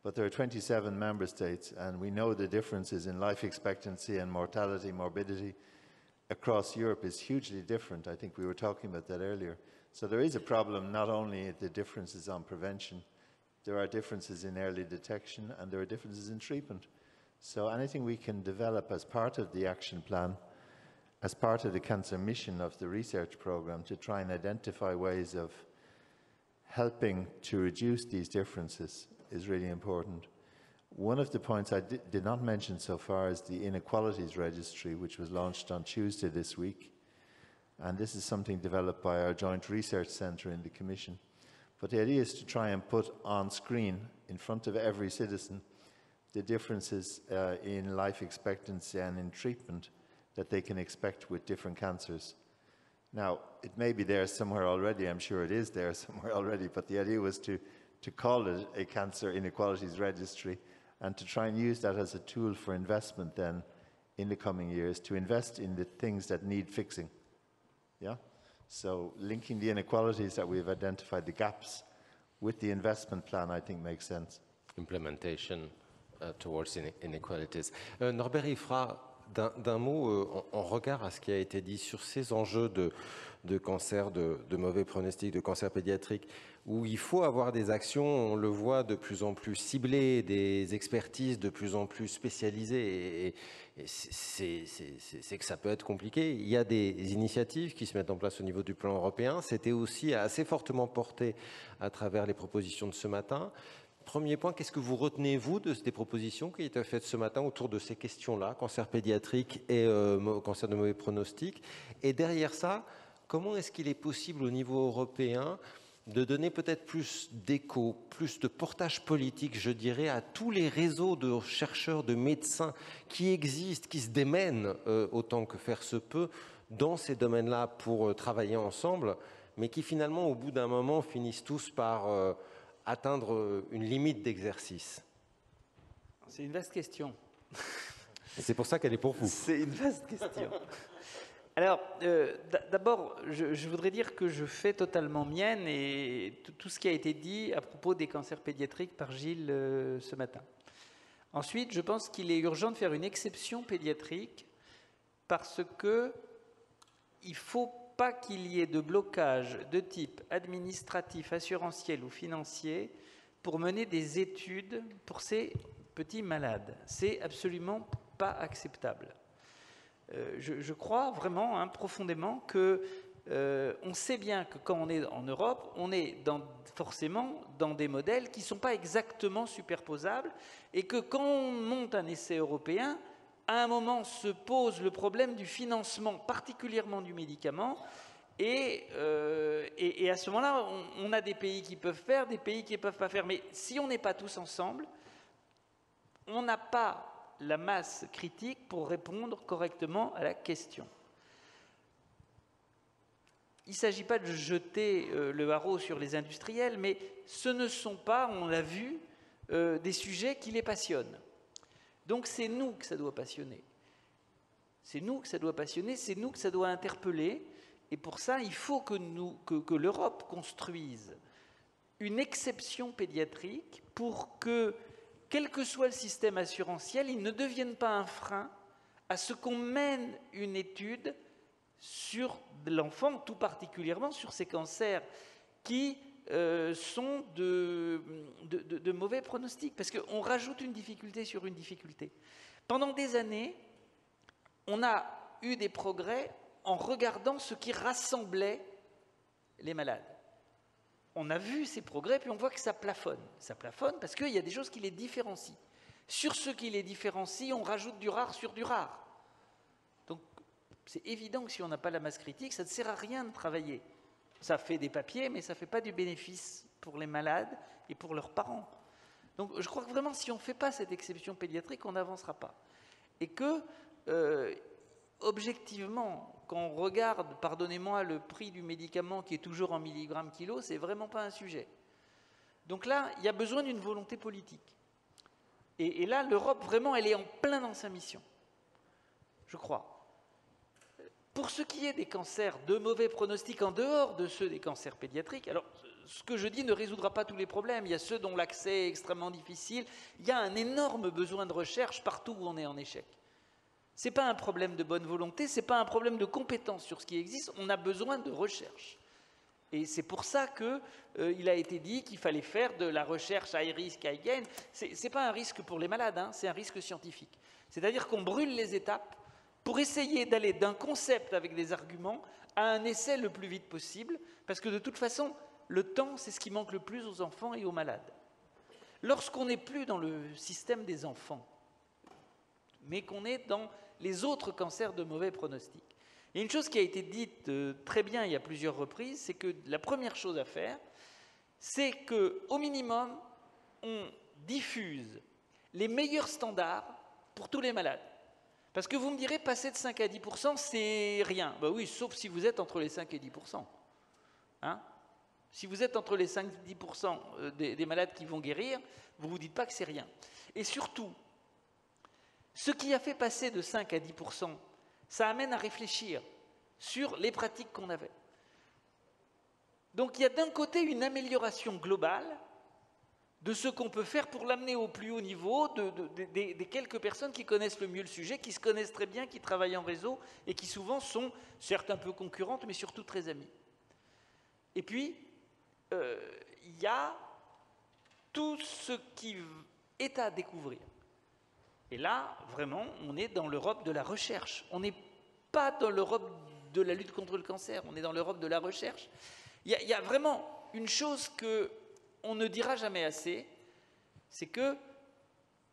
But there are 27 member states, and we know the differences in life expectancy and mortality, morbidity across Europe is hugely different. I think we were talking about that earlier. So there is a problem, not only the differences on prevention, there are differences in early detection, and there are differences in treatment. So anything we can develop as part of the action plan, as part of the cancer mission of the research program, to try and identify ways of helping to reduce these differences is really important. One of the points I did not mention so far is the Inequalities Registry, which was launched on Tuesday this week. And this is something developed by our joint research centre in the Commission. But the idea is to try and put on screen, in front of every citizen, the differences in life expectancy and in treatment that they can expect with different cancers. Now, it may be there somewhere already, I'm sure it is there somewhere already, but the idea was to call it a Cancer Inequalities Registry and to try and use that as a tool for investment then in the coming years, to invest in the things that need fixing. Yeah? So linking the inequalities that we've identified, the gaps, with the investment plan, I think makes sense. Implementation towards inequalities. Norbert IFRAH, d'un mot en regard à ce qui a été dit sur ces enjeux de cancer, de mauvais pronostics, de cancer pédiatrique, où il faut avoir des actions, on le voit, de plus en plus ciblées, des expertises de plus en plus spécialisées, et c'est que ça peut être compliqué. Il y a des initiatives qui se mettent en place au niveau du plan européen. C'était aussi assez fortement porté à travers les propositions de ce matin. Premier point, qu'est-ce que vous retenez, vous, des propositions qui étaient faites ce matin autour de ces questions-là, cancer pédiatrique et cancer de mauvais pronostic? Et derrière ça, comment est-ce qu'il est possible au niveau européen de donner peut-être plus d'écho, plus de portage politique, je dirais, à tous les réseaux de chercheurs, de médecins qui existent, qui se démènent autant que faire se peut dans ces domaines-là pour travailler ensemble, mais qui finalement, au bout d'un moment, finissent tous par atteindre une limite d'exercice? C'est une vaste question. C'est pour ça qu'elle est pour vous. C'est une vaste question. Alors, d'abord, je voudrais dire que je fais totalement mienne et tout ce qui a été dit à propos des cancers pédiatriques par Gilles ce matin. Ensuite, je pense qu'il est urgent de faire une exception pédiatrique parce que il ne faut pas qu'il y ait de blocage de type administratif, assurantiel ou financier pour mener des études pour ces petits malades. C'est absolument pas acceptable. Je crois vraiment, profondément, que on sait bien que quand on est en Europe, on est forcément dans des modèles qui ne sont pas exactement superposables et que quand on monte un essai européen, à un moment se pose le problème du financement, particulièrement du médicament, et à ce moment-là, on a des pays qui peuvent faire, des pays qui ne peuvent pas faire. Mais si on n'est pas tous ensemble, on n'a pas la masse critique pour répondre correctement à la question. Il ne s'agit pas de jeter le haro sur les industriels, mais ce ne sont pas, on l'a vu, des sujets qui les passionnent. Donc c'est nous que ça doit passionner. C'est nous que ça doit passionner, c'est nous que ça doit interpeller. Et pour ça, il faut que l'Europe construise une exception pédiatrique pour que, quel que soit le système assurantiel, il ne devienne pas un frein à ce qu'on mène une étude sur l'enfant, tout particulièrement sur ces cancers qui sont de mauvais pronostics, parce qu'on rajoute une difficulté sur une difficulté. Pendant des années, on a eu des progrès en regardant ce qui rassemblait les malades. On a vu ces progrès, puis on voit que ça plafonne. Ça plafonne parce qu'il y a des choses qui les différencient. Sur ce qui les différencie, on rajoute du rare sur du rare. Donc, c'est évident que si on n'a pas la masse critique, ça ne sert à rien de travailler. Ça fait des papiers, mais ça ne fait pas du bénéfice pour les malades et pour leurs parents. Donc, je crois que vraiment, si on ne fait pas cette exception pédiatrique, on n'avancera pas. Et que, objectivement, quand on regarde, pardonnez-moi, le prix du médicament qui est toujours en milligrammes kilo, c'est vraiment pas un sujet. Donc là, il y a besoin d'une volonté politique. Et là, l'Europe, vraiment, elle est en plein dans sa mission, je crois. Pour ce qui est des cancers de mauvais pronostics en dehors de ceux des cancers pédiatriques, alors ce que je dis ne résoudra pas tous les problèmes. Il y a ceux dont l'accès est extrêmement difficile. Il y a un énorme besoin de recherche partout où on est en échec. Ce n'est pas un problème de bonne volonté, ce n'est pas un problème de compétence sur ce qui existe, on a besoin de recherche. Et c'est pour ça qu'il a été dit qu'il fallait faire de la recherche high risk, high gain. Ce n'est pas un risque pour les malades, c'est un risque scientifique. C'est-à-dire qu'on brûle les étapes pour essayer d'aller d'un concept avec des arguments à un essai le plus vite possible, parce que de toute façon, le temps, c'est ce qui manque le plus aux enfants et aux malades. Lorsqu'on n'est plus dans le système des enfants, mais qu'on est dans les autres cancers de mauvais pronostic. Il y a une chose qui a été dite très bien il y a plusieurs reprises, c'est que la première chose à faire, c'est qu'au minimum, on diffuse les meilleurs standards pour tous les malades. Parce que vous me direz, passer de 5 à 10%, c'est rien. Ben oui, sauf si vous êtes entre les 5 et 10%. Si vous êtes entre les 5 et 10% des malades qui vont guérir, vous ne vous dites pas que c'est rien. Et surtout, ce qui a fait passer de 5 à 10%, ça amène à réfléchir sur les pratiques qu'on avait. Donc il y a d'un côté une amélioration globale de ce qu'on peut faire pour l'amener au plus haut niveau des quelques personnes qui connaissent le mieux le sujet, qui se connaissent très bien, qui travaillent en réseau et qui souvent sont certes un peu concurrentes, mais surtout très amies. Et puis, il y a tout ce qui est à découvrir. Et là, vraiment, on est dans l'Europe de la recherche. On n'est pas dans l'Europe de la lutte contre le cancer, on est dans l'Europe de la recherche. Il y a vraiment une chose qu'on ne dira jamais assez, c'est que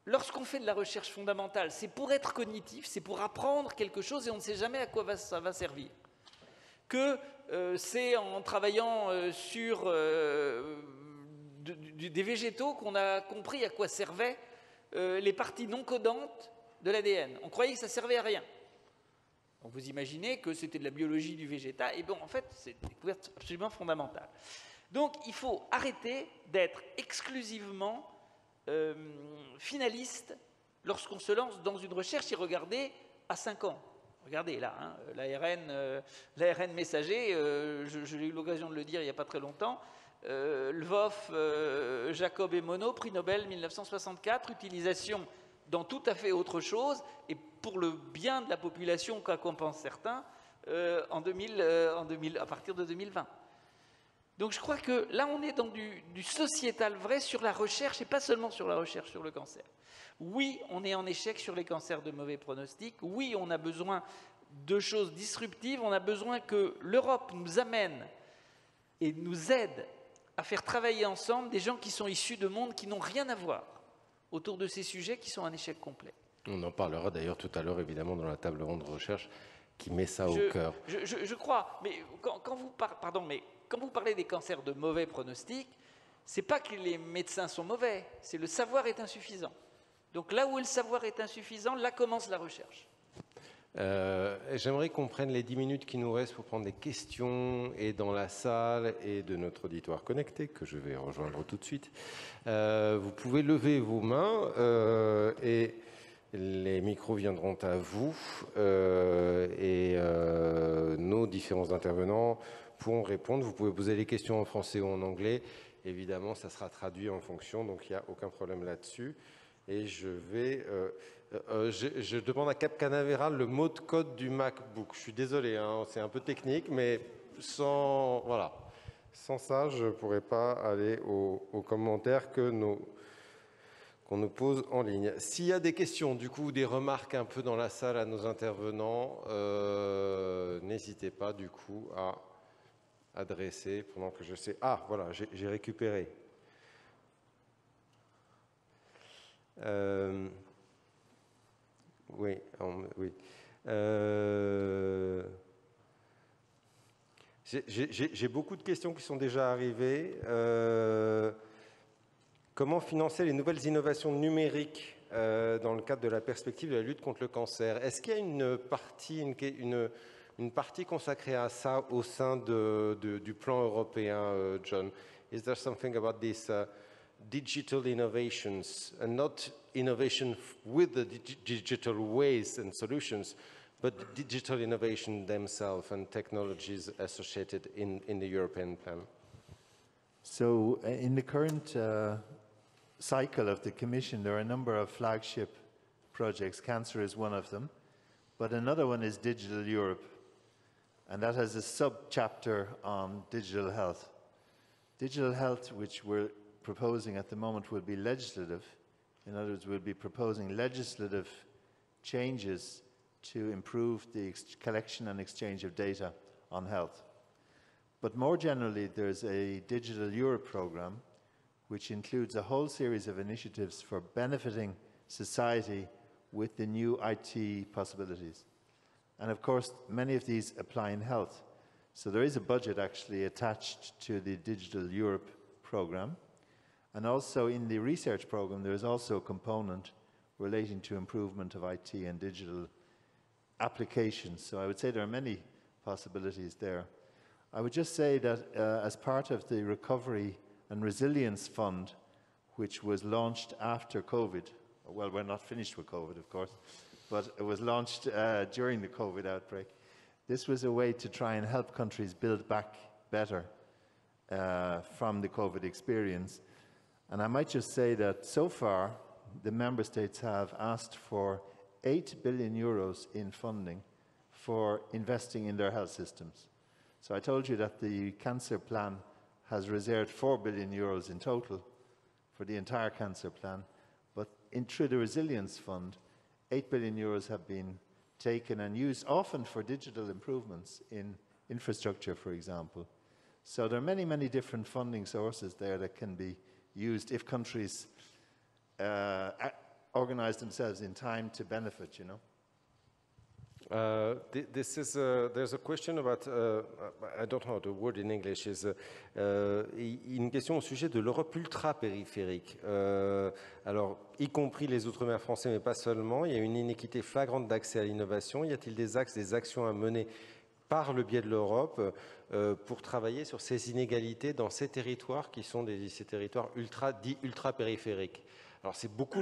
lorsqu'on fait de la recherche fondamentale, c'est pour être cognitif, c'est pour apprendre quelque chose et on ne sait jamais à quoi ça va servir. Que c'est en travaillant sur des végétaux qu'on a compris à quoi servaient les parties non codantes de l'ADN. On croyait que ça ne servait à rien. Donc vous imaginez que c'était de la biologie du végétal, et bon, en fait, c'est une découverte absolument fondamentale. Donc il faut arrêter d'être exclusivement finaliste lorsqu'on se lance dans une recherche et regarder à 5 ans. Regardez là, l'ARN messager, j'ai eu l'occasion de le dire il n'y a pas très longtemps, Lvov, Jacob et Monod, prix Nobel 1964, utilisation dans tout à fait autre chose, et pour le bien de la population, qu'en pensent certains, à partir de 2020. Donc je crois que là, on est dans du sociétal vrai sur la recherche, et pas seulement sur la recherche sur le cancer. Oui, on est en échec sur les cancers de mauvais pronostic. Oui, on a besoin de choses disruptives. On a besoin que l'Europe nous amène et nous aide à faire travailler ensemble des gens qui sont issus de mondes qui n'ont rien à voir autour de ces sujets qui sont un échec complet. On en parlera d'ailleurs tout à l'heure, évidemment, dans la table ronde de recherche qui met ça au cœur. Je crois, mais quand vous parlez des cancers de mauvais pronostic, c'est pas que les médecins sont mauvais, c'est le savoir est insuffisant. Donc là où le savoir est insuffisant, là commence la recherche. J'aimerais qu'on prenne les 10 minutes qui nous restent pour prendre des questions et dans la salle et de notre auditoire connecté, que je vais rejoindre tout de suite. Vous pouvez lever vos mains et les micros viendront à vous et nos différents intervenants pourront répondre. Vous pouvez poser les questions en français ou en anglais. Évidemment, ça sera traduit en fonction, donc il n'y a aucun problème là-dessus. Et je vais... je demande à Cap Canaveral le mot de code du MacBook. Je suis désolé, hein, c'est un peu technique, mais sans ça, je ne pourrais pas aller aux commentaires qu'on nous pose en ligne. S'il y a des questions, du coup, des remarques un peu dans la salle à nos intervenants, n'hésitez pas, du coup, à adresser pendant que je sais... Ah, voilà, j'ai récupéré. Oui. J'ai beaucoup de questions qui sont déjà arrivées. Comment financer les nouvelles innovations numériques dans le cadre de la perspective de la lutte contre le cancer? Est-ce qu'il y a une partie consacrée à ça au sein du plan européen, John? Is there something about this digital innovations, and not innovation with the digital ways and solutions, but digital innovation themselves and technologies associated in the European plan? So in the current cycle of the Commission, there are a number of flagship projects. Cancer is one of them, but another one is Digital Europe, and that has a sub-chapter on digital health. Digital health, which we're proposing at the moment, will be legislative. In other words, we'll be proposing legislative changes to improve the collection and exchange of data on health. But more generally, there's a Digital Europe program, which includes a whole series of initiatives for benefiting society with the new IT possibilities. And of course, many of these apply in health. So there is a budget actually attached to the Digital Europe program. And also in the research program, there is also a component relating to improvement of IT and digital applications. So I would say there are many possibilities there. I would just say that as part of the Recovery and Resilience Fund, which was launched after COVID, well, we're not finished with COVID, of course, but it was launched during the COVID outbreak. This was a way to try and help countries build back better from the COVID experience. And I might just say that so far, the member states have asked for 8 billion euros in funding for investing in their health systems. So I told you that the cancer plan has reserved 4 billion euros in total for the entire cancer plan. But through the Resilience Fund, 8 billion euros have been taken and used often for digital improvements in infrastructure, for example. So there are many, many different funding sources there that can be used if countries organize themselves in time to benefit, you know. There's a question about, I don't know the word in English, une question au sujet de l'Europe ultra-périphérique. Alors, y compris les Outre-mer français, mais pas seulement, il y a une inéquité flagrante d'accès à l'innovation. Y a-t-il des axes, des actions à mener par le biais de l'Europe pour travailler sur ces inégalités dans ces territoires qui sont ces territoires dits ultra-périphériques? Alors, c'est beaucoup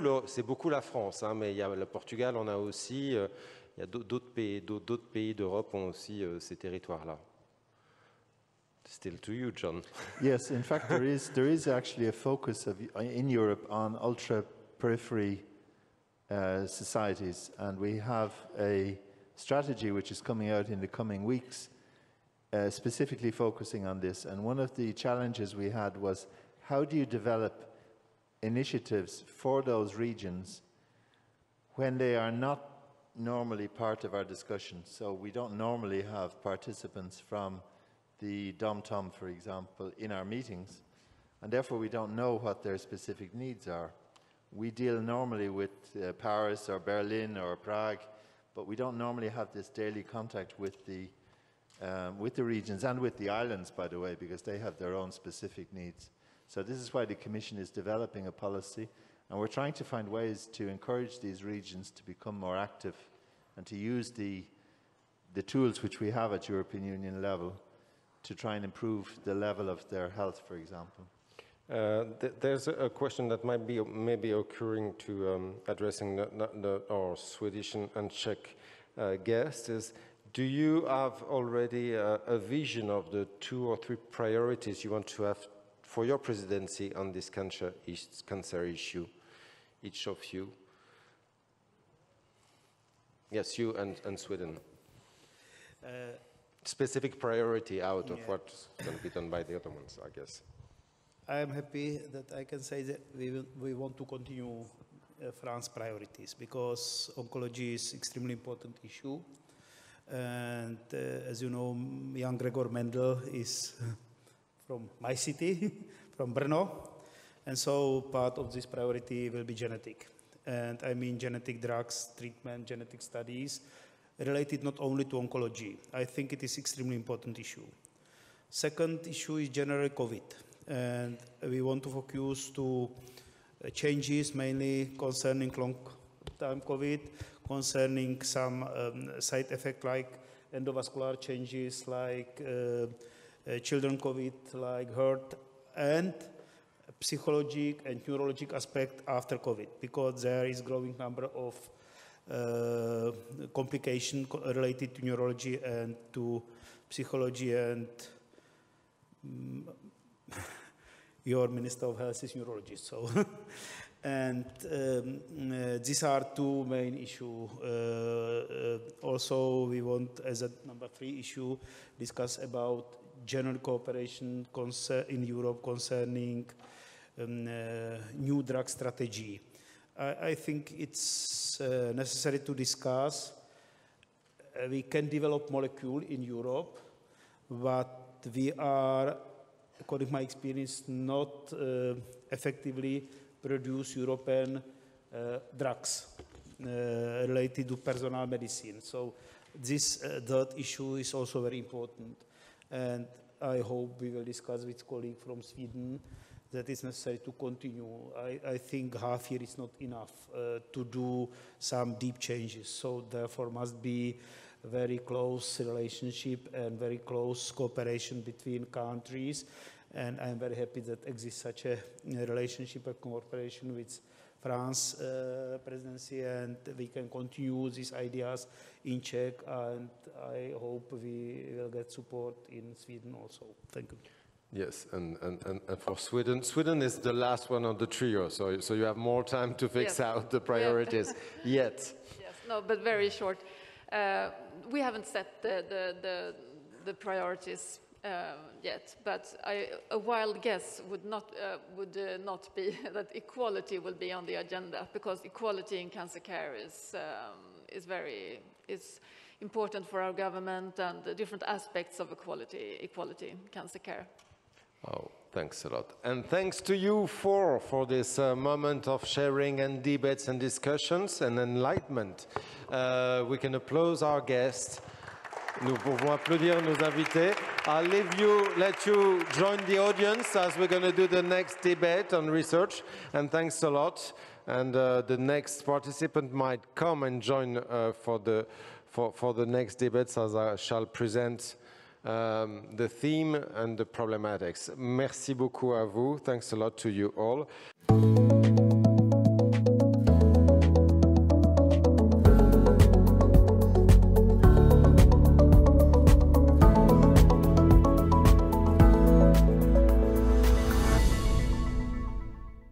la France, hein, mais il y a le Portugal, on a aussi... il y a d'autres pays d'Europe ont aussi ces territoires-là. Still to you, John. Yes, in fact, there is actually a focus in Europe on ultra-periphery societies, and we have a strategy which is coming out in the coming weeks, specifically focusing on this. And one of the challenges we had was, how do you develop initiatives for those regions when they are not normally part of our discussion? So we don't normally have participants from the dom-tom, for example, in our meetings, and therefore we don't know what their specific needs are. We deal normally with Paris or Berlin or Prague, but we don't normally have this daily contact with the regions and with the islands, by the way, because they have their own specific needs. So this is why the Commission is developing a policy, and we're trying to find ways to encourage these regions to become more active and to use the tools which we have at European Union level to try and improve the level of their health, for example. There's a question that might be maybe occurring to addressing our Swedish and Czech guests is, do you have already a vision of the 2 or 3 priorities you want to have for your presidency on this cancer issue, each of you? Yes, you and Sweden. Specific priority out of what's going to be done by the other ones, I guess. I am happy that I can say that we want to continue France's priorities, because oncology is an extremely important issue. And as you know, young Gregor Mendel is from my city, from Brno. And so part of this priority will be genetic. And I mean genetic drugs, treatment, genetic studies, related not only to oncology. I think it is an extremely important issue. Second issue is general COVID. And we want to focus to changes mainly concerning long-term COVID, concerning some side effects like endovascular changes, like children COVID, like heart, and psychological and neurological aspect after COVID, because there is growing number of complications related to neurology and to psychology, and your Minister of Health is neurologist, so and these are 2 main issues. Also, we want, as a number 3 issue, discuss about general cooperation in Europe concerning new drug strategy. I think it's necessary to discuss. We can develop molecule in Europe, but we are, according to my experience, not effectively produce European drugs related to personal medicine. So this third issue is also very important. And I hope we will discuss with colleagues from Sweden that it's necessary to continue. I think half year is not enough to do some deep changes. So therefore must be very close relationship and very close cooperation between countries. And I'm very happy that exists such a relationship and cooperation with France presidency, and we can continue these ideas in Czech, and I hope we will get support in Sweden also. Thank you. Yes, and for Sweden, Sweden is the last one on the trio, so you have more time to fix out the priorities yet. Yes, no, but very short. We haven't set the priorities yet, but a wild guess would not be that equality will be on the agenda, because equality in cancer care is important for our government, and the different aspects of equality in cancer care. Oh, thanks a lot. And thanks to you for this moment of sharing and debates and discussions and enlightenment. We can applaud our guests. Nous pouvons applaudir nos invités. I'll let you join the audience as we're going to do the next debate on research. And thanks a lot. And the next participant might come and join for the next debates, as I shall present the theme and the problematics. Merci beaucoup à vous. Thanks a lot to you all.